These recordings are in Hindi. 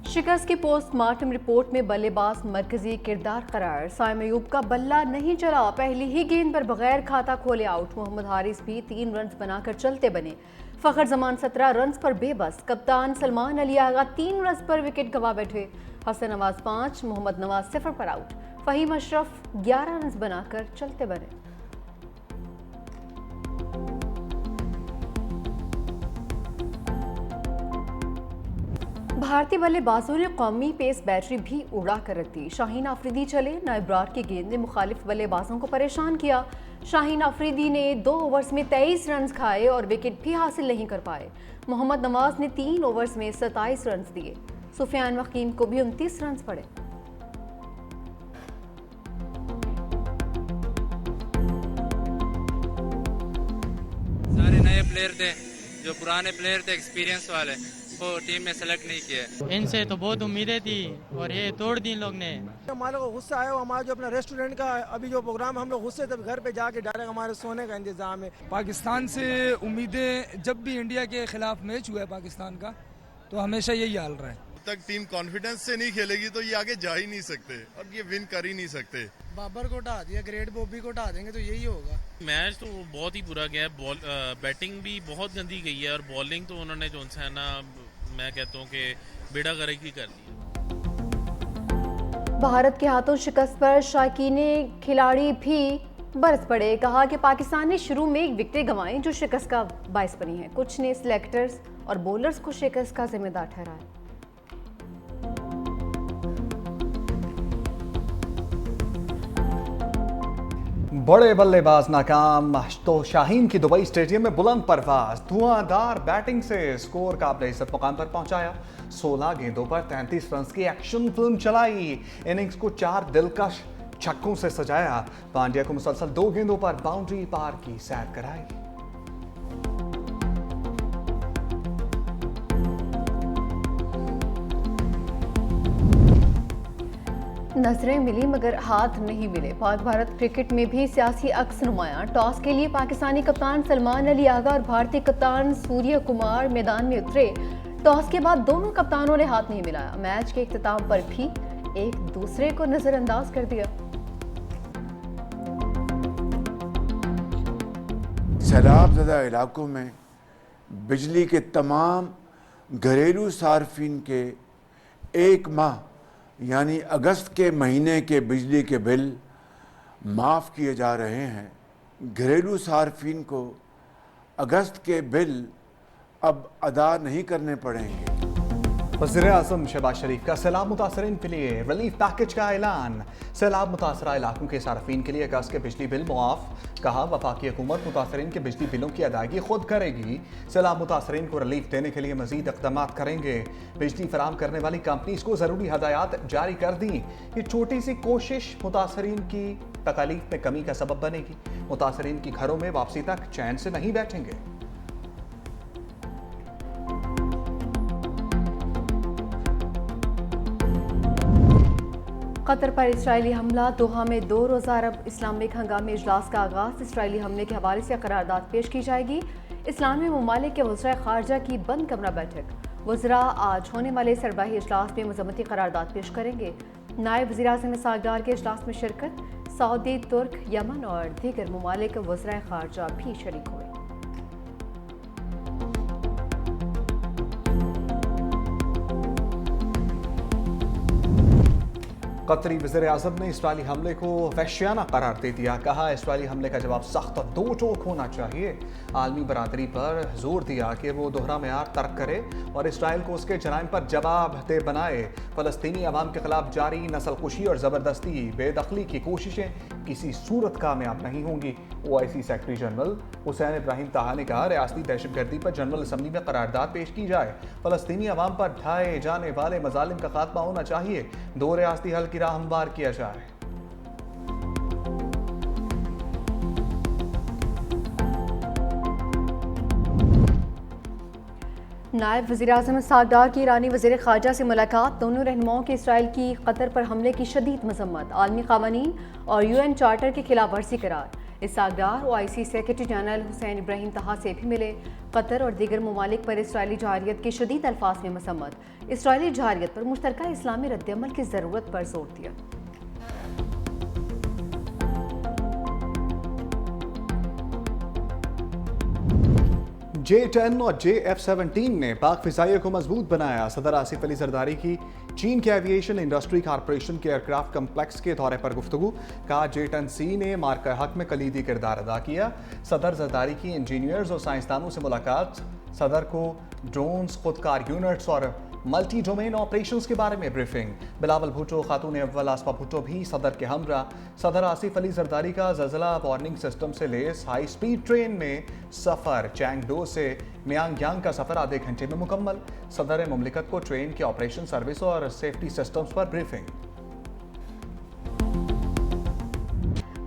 शिकस्त की पोस्टमार्टम रिपोर्ट में बल्लेबाज मरकजी किरदार करार। साइम अयूब का बल्ला नहीं चला, पहली ही गेंद पर बगैर खाता खोले आउट। मोहम्मद हारिस भी 3 रन बनाकर चलते बने। फखर जमान 17 रन पर बेबस। कप्तान सलमान अली आगा 3 रन पर विकेट गंवा बैठे। हसन नवाज 5, मोहम्मद नवाज 0 पर आउट। फहीम अशरफ 11 रन बनाकर चलते बने। भारतीय बल्लेबाजों ने कौमी पेस बैटरी भी उड़ा कर रख दी। शाहीन आफरीदी चले, नाइब्रार की गेंद ने मुखालिफ बल्लेबाजों को परेशान किया। शाहीन आफरीदी ने 2 ओवर्स में 23 रन खाए और विकेट भी हासिल नहीं कर पाए। मोहम्मद नवाज ने 3 ओवर्स में 27 रन दिए। सुफियान वकीम को भी 29 रन पड़े। सारे नए प्लेयर थे, जो पुराने प्लेयर थे एक्सपीरियंस वाले, वो टीम में सेलेक्ट नहीं किए। इनसे तो बहुत उम्मीदें थी और ये तोड़ दी इन लोग ने। हमारे को गुस्सा आया। हमारा जो अपना रेस्टोरेंट का अभी जो प्रोग्राम, हम लोग गुस्से तब घर पे जाके डायरेक्ट हमारे सोने का इंतजाम है। पाकिस्तान से उम्मीदें, जब भी इंडिया के खिलाफ मैच हुआ है पाकिस्तान का, तो हमेशा यही हाल रहा है। जब तक टीम कॉन्फिडेंस से नहीं खेलेगी तो ये आगे जा ही नहीं सकते और ये विन कर ही नहीं सकते। बाबर को हटा दिया, ग्रेट बॉबी को हटा देंगे तो यही होगा। मैच तो बहुत ही बुरा गया है। बैटिंग भी बहुत गंदी गई है और बॉलिंग तो उन्होंने जो है ना, मैं कहता हूँ कि बेड़ा गर्क ही कर दिया। भारत के हाथों शिकस्त पर शायकीन खिलाड़ी भी बरस पड़े। कहा कि पाकिस्तान ने शुरू में एक विकेट गंवाई जो शिकस्त का बायस बनी है। कुछ ने सिलेक्टर्स और बॉलर्स को शिकस्त का जिम्मेदार ठहराया। बड़े बल्लेबाज नाकाम तो शाहीन की दुबई स्टेडियम में बुलंद परवाज धुआंधार बैटिंग से स्कोर काबिल इज्जत मुकाम पर पहुंचाया। 16 गेंदों पर 33 रन की एक्शन फिल्म चलाई। इनिंग्स को 4 दिलकश छक्कों से सजाया। पांड्या को मुसलसल 2 गेंदों पर बाउंड्री पार की सैर कराई। नजरें मिली मगर हाथ नहीं मिले। पाक भारत क्रिकेट में भी सियासी अक्स नुमाया। टॉस के लिए पाकिस्तानी कप्तान सलमान अली आगा और भारतीय कप्तान सूर्य कुमार मैदान में उतरे। टॉस के बाद दोनों कप्तानों ने हाथ नहीं मिलाया। मैच के इख्तिताम पर भी एक दूसरे को नजरअंदाज कर दिया। सैलाबज़दा इलाकों में बिजली के तमाम घरेलू सार्फिन के 1 माह यानी अगस्त के महीने के बिजली के बिल माफ़ किए जा रहे हैं। घरेलू सार्फिन को अगस्त के बिल अब अदा नहीं करने पड़ेंगे। वज़ीर-ए-आज़म शहबाज शरीफ का सैलाब मुतासरीन के लिए रिलीफ पैकेज का ऐलान। सैलाब मुतासरा इलाकों के सार्फिन के लिए अगस्त के बिजली बिल मुआफ़। कहा वफाकी हुकूमत मुतासरीन के बिजली बिलों की अदायगी खुद करेगी। सैलाब मुतासरीन को रिलीफ देने के लिए मज़ीद इक़दाम करेंगे। बिजली फराहम करने वाली कंपनीज़ को ज़रूरी हदायत जारी कर दी। ये छोटी सी कोशिश मुतासरीन की तकालीफ में कमी का सबब बनेगी। मुतासरीन की घरों में वापसी तक चैन से नहीं बैठेंगे। कतर पर इसराइली हमला। दोहा में 2 रोज़ा अरब इस्लामिक हंगामी इजलास का आगाज़। इसराइली हमले के हवाले से करारदाद पेश की जाएगी। इस्लामी ममालिक के वज़ीर ख़ारजा की बंद कमरा बैठक। वज़रा आज होने वाले सरबराही इजलास में मज़म्मती करारदाद पेश करेंगे। नायब वज़ीर-ए-आज़म सागदार के इजलास में शिरकत। सऊदी, तुर्क, यमन और दीगर ममालिक के वज़ीर ख़ारजा भी शरीक हुए। कतरी वज़ीर-ए-आज़म ने इसराइली हमले को वहशियाना करार दे दिया। कहा इसराइली हमले का जवाब सख्त और दो टोक होना चाहिए। आलमी बरादरी पर जोर दिया कि वो दोहरा मेयार तर्क करे और इसराइल को उसके जराइम पर जवाबदेह बनाए। फ़लस्तीनी अवाम के खिलाफ जारी नस्लकुशी और ज़बरदस्ती बेदखली की कोशिशें किसी सूरत कामयाब नहीं होंगी। OIC secretary general Hussain Ibrahim ताहा ने कहा रियासती दहशतगर्दी पर जनरल असम्बली में करारदाद पेश की जाए। फ़लस्तीनी अवाम पर ढाए जाने वाले मजालिम का खात्मा होना चाहिए। 2 रियासती हल की राह हमवार किया जाए। नायब वज़ीर-ए-आज़म सागदार की ईरानी वज़ीर ख़ारजा से मुलाकात। दोनों रहनुमाओं की इसराइल की कतर पर हमले की शदीद मज़म्मत। आलमी क़वानीन और UN चार्टर की खिलाफ वर्जी करार। इसहाक डार OIC secretary general Hussain Ibrahim तहा से भी मिले। कतर और दीगर ममालिक पर इसराइली जारियत की शदीद अल्फाज में मसम्मत। इसराइली जारियत पर मुश्तरका इस्लामी रद्दअमल की ज़रूरत पर जोर दिया। J-10 और JF-17 ने पाक फिजाइयों को मजबूत बनाया। सदर आसिफ अली जरदारी की चीन के एविएशन इंडस्ट्री कॉरपोरेशन के एयरक्राफ्ट कम्प्लेक्स के दौरे पर गुफ्तगू। कहा J-10C ने मार्का हक में कलीदी किरदार अदा किया। सदर जरदारी की इंजीनियर्स और साइंसदानों से मुलाकात। सदर को ड्रोन्स, खुदकार यूनिट्स और मल्टी डोमेन ऑपरेशंस के बारे में ब्रीफिंग। बिलावल भुट्टो, खातून अव्वल आसफा भुट्टो भी सदर के हमरा। सदर आसिफ अली जरदारी का ज़लज़ला वार्निंग सिस्टम से लेस हाई स्पीड ट्रेन में सफ़र। चैंगडो से मियांग का सफ़र आधे घंटे में मुकम्मल। सदर मुमलिकत को ट्रेन के ऑपरेशन, सर्विस और सेफ्टी सिस्टम्स पर ब्रीफिंग।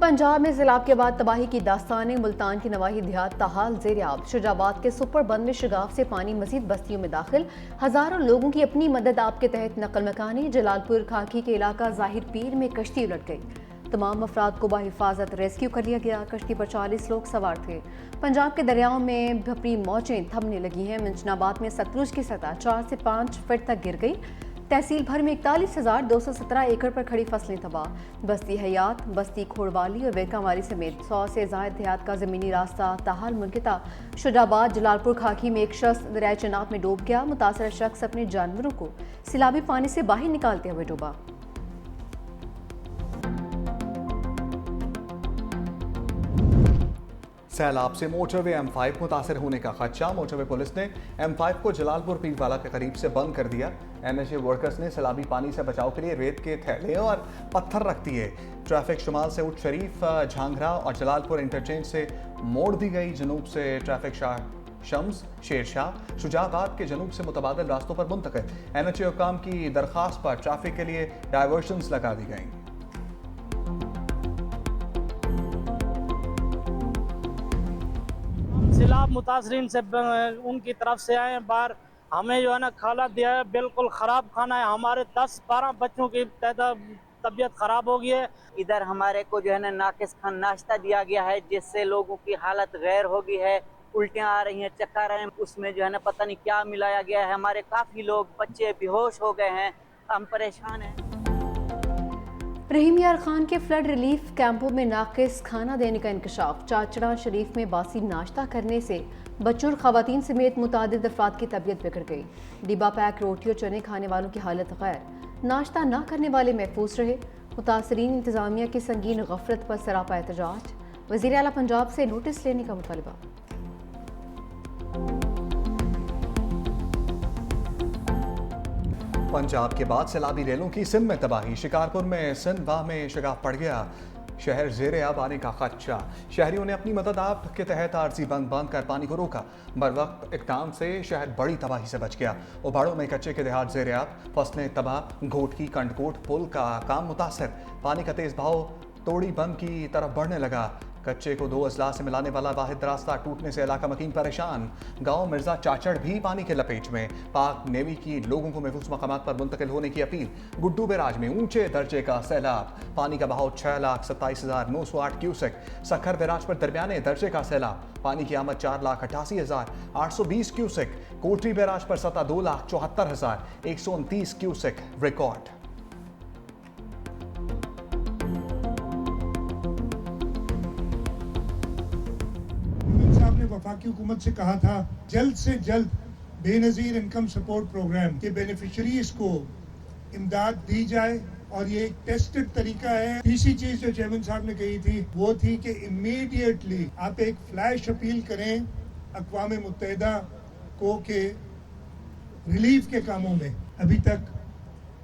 पंजाब में सैलाब के बाद तबाही की दास्तान। मुल्तान की नवाही देहात ताहाल ज़ेर-ए-आब। शुजाबाद के सुपर बंद में शगाफ से पानी मजीद बस्तियों में दाखिल। हज़ारों लोगों की अपनी मदद आप के तहत नकल मकानी। जलालपुर खाकी के इलाका ज़ाहिर पीर में कश्ती उलट गई। तमाम अफराद को बाहिफाजत रेस्क्यू कर लिया गया। कश्ती पर 40 लोग सवार थे। पंजाब के दरियाओं में भपरी मौजें थमने लगी हैं। मंचनाबाद में सतलुज की सतह 4 से 5 फीट तक गिर गई। तहसील भर में 41,217 एकड़ पर खड़ी फसलें तबाह। बस्ती हयात, बस्ती खोड़वाली और वेकावाली समेत 100 से ज़ायद देहात का ज़मीनी रास्ता ताहाल मुनक़ता। शुजाबाद जलालपुर खाकी में एक शख्स दरिया चनाब में डूब गया। मुतासरा शख्स अपने जानवरों को सैलाबी पानी से बाहर निकालते हुए डूबा। सैलाब से मोटरवे M5 मुतासर होने का खदशा। मोटरवे पुलिस ने M5 को जलालपुर पीरवाला के करीब से बंद कर दिया। NHA वर्कर्स ने सैलाबी पानी से बचाव के लिए रेत के थैले और पत्थर रख दिए। ट्रैफिक शुमाल से उट शरीफ, झांगरा और जलालपुर इंटरचेंज से मोड़ दी गई। जनूब से ट्रैफिक शम्स, शेरशाह, शुजाबाद के जनूब से मुतबादिल रास्तों पर मुंतकिल। NHA हुकाम की दरख्वास्त पर ट्रैफिक के लिए डाइवर्शंस लगा दी गई। सैलाब मुतासरीन से उनकी तरफ से आए हैं बाहर। हमें जो है ना खाना दिया है, बिल्कुल ख़राब खाना है। हमारे 10-12 बच्चों की तबीयत ख़राब हो गई है। इधर हमारे को जो है ना नाकिस खान नाश्ता दिया गया है, जिससे लोगों की हालत गैर हो गई है। उल्टियाँ आ रही हैं, चक्कर आ रहे हैं। उसमें जो है ना पता नहीं क्या मिलाया गया है। हमारे काफ़ी लोग बच्चे बेहोश हो गए हैं। हम परेशान हैं। रहीम यार खान के फ्लड रिलीफ कैंपों में नाकिस खाना देने का इंकशाफ। चाचड़ा शरीफ में बासी नाश्ता करने से बच्चों और खवातीन समेत मुतादिद अफराद की तबीयत बिगड़ गई। डिब्बा पैक रोटी और चने खाने वालों की हालत गैर। नाश्ता न करने वाले महफूज रहे। मुतासरीन इंतजामिया की संगीन गफलत पर सरापा एहतजाज। वज़ीर आला पंजाब से नोटिस लेने का मुतालबा। पंजाब के बाद सैलाबी रेलों की सिंध में तबाही। शिकारपुर में सिंध बाह में शगाफ पड़ गया। शहर ज़ेर-ए-आब आने का खदशा। शहरियों ने अपनी मदद आप के तहत आरजी बंद कर पानी को रोका। बरवक्त इक़दाम से शहर बड़ी तबाही से बच गया। उबाड़ों में कच्चे के देहात ज़ेर-ए-आब, फसलें तबाह। घोटकी कंडकोट पुल का काम मुतासर। पानी का तेज बहाव तोड़ी बंद की तरफ बढ़ने लगा। कच्चे को 2 अजला से मिलाने वाला वाहिद रास्ता टूटने से इलाका मकीन परेशान। गांव मिर्जा चाचड़ भी पानी के लपेट में। पाक नेवी की लोगों को महफूज मकामात पर मुंतकिल होने की अपील। गुड्डू बैराज में ऊंचे दर्जे का सैलाब। पानी का बहाव 6,27,908 क्यूसेक। सखर बैराज पर दरमियाने दर्जे का सैलाब। पानी की आमद 4,88,820 क्यूसेक। कोटरी बैराज पर सतह 2,74,129 क्यूसेक रिकॉर्ड। वफाकी हुकूमत से कहा था जल्द से जल्द बेनजीर इनकम सपोर्ट प्रोग्राम के बेनिफिशरीज को इमदाद दी जाए और ये एक टेस्टेड तरीका है। तीसरी चीज जो चेयरमैन साहब ने कही थी वो थी कि इमीडिएटली आप एक फ्लैश अपील करें अक़वाम मुत्तहिदा को के रिलीफ के कामों में। अभी तक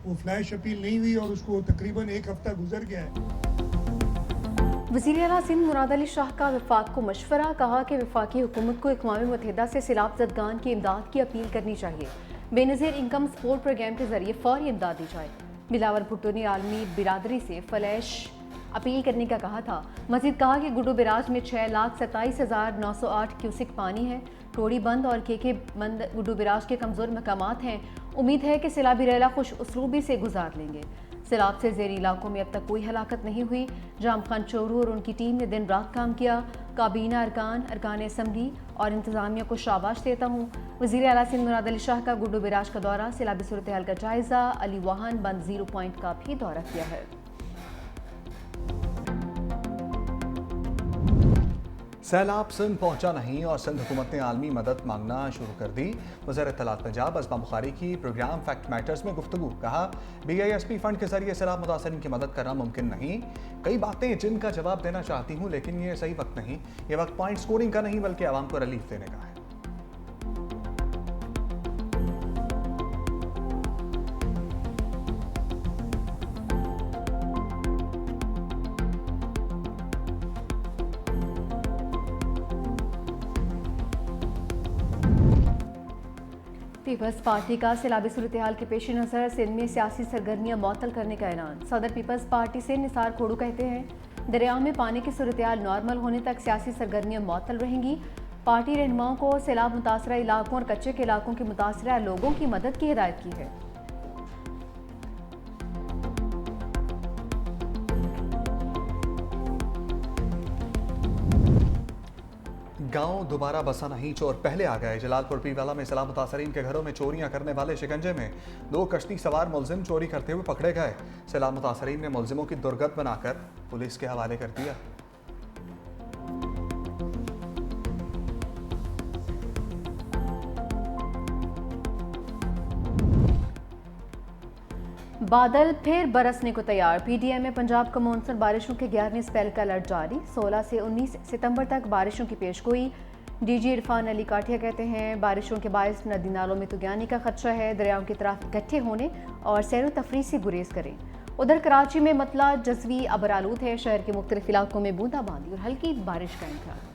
वो फ्लैश अपील नहीं हुई और उसको तकरीबन 1 हफ्ता गुजर गया है। वज़ीर आला सिंध मुराद अली शाह का वफाक को मशवरा। कहा कि वफाकी हुकूमत को अक़वाम मुत्तहिदा से सैलाब ज़दगान की इमदाद की अपील करनी चाहिए। बेनज़ीर इनकम सपोर्ट प्रोग्राम के जरिए फौरी इमदाद दी जाए। बिलावल भुट्टो ने आलमी बिरादरी से फ्लैश अपील करने का कहा था। मज़ीद कहा कि गुड्डू बैराज में 6,27,908 क्यूसिक पानी है। टोड़ी बंद और केके बंद गुड्डू बैराज के कमज़ोर मकामात हैं। उम्मीद है कि सैलाबी रेला खुश उसलूबी से गुजार लेंगे। सैलाब से ज़ेरी इलाकों में अब तक कोई हलाकत नहीं हुई। जाम खान चोरू और उनकी टीम ने दिन रात काम किया। काबीना अरकान असम्बली और इंतज़ामिया को शाबाश देता हूँ। वज़ीर आला सिंध मुराद अली शाह का गुड्डू बिराज का दौरा, सैलाबी सूरत हाल का जायज़ा। अली वाहन बंद 0 पॉइंट का भी दौरा किया है। सैलाब सिंध पहुंचा नहीं और सिंध हुकूमत ने आलमी मदद मांगना शुरू कर दी। वज़ीर इत्तलात पंजाब असमा बुखारी की प्रोग्राम फैक्ट मैटर्स में गुफ्तगू, कहा BISP फंड के जरिए सैलाब मुतासरीन की मदद करना मुमकिन नहीं। कई बातें जिनका जवाब देना चाहती हूँ लेकिन ये सही वक्त नहीं। ये वक्त पॉइंट स्कोरिंग का नहीं बल्कि आवाम को रिलीफ देने का है। पीपल्स पार्टी का सैलाबी सूरत हाल के पेश नज़र सिंध में सियासी सरगर्मियाँ मअतल करने का ऐलान। सदर पीपल्स पार्टी से निसार खोड़ू कहते हैं, दरिया में पानी की सूरत हाल नॉर्मल होने तक सियासी सरगर्मियाँ मअतल रहेंगी। पार्टी रहनुमाओं को सैलाब मुतासरा इलाकों और कच्चे के इलाकों के मुतासरा लोगों की मदद की हिदायत की है। गांव दोबारा बसा नहीं, चोर पहले आ गए। जलालपुर पीवाला में सैलाब मुतासरीन के घरों में चोरियां करने वाले शिकंजे में। 2 कश्ती सवार मुलजिम चोरी करते हुए पकड़े गए। सैलाब मुतासरीन ने मुलजिमों की दुर्गत बनाकर पुलिस के हवाले कर दिया। बादल फिर बरसने को तैयार। PTM में पंजाब का मानसून बारिशों के 11वें स्पेल का अलर्ट जारी। 16 से 19 सितंबर तक बारिशों की पेशगोई। DG इरफान अली काठिया कहते हैं, बारिशों के बायस नदी नालों में तुगानी का खदशा है। दरियाओं की तरफ इकट्ठे होने और सैर तफरी से गुरेज करें। उधर कराची में मतला जज़वी अबर आलूद है। शहर के मुख्तलिफ इलाकों में बूंदाबांदी और हल्की बारिश का इम्कान।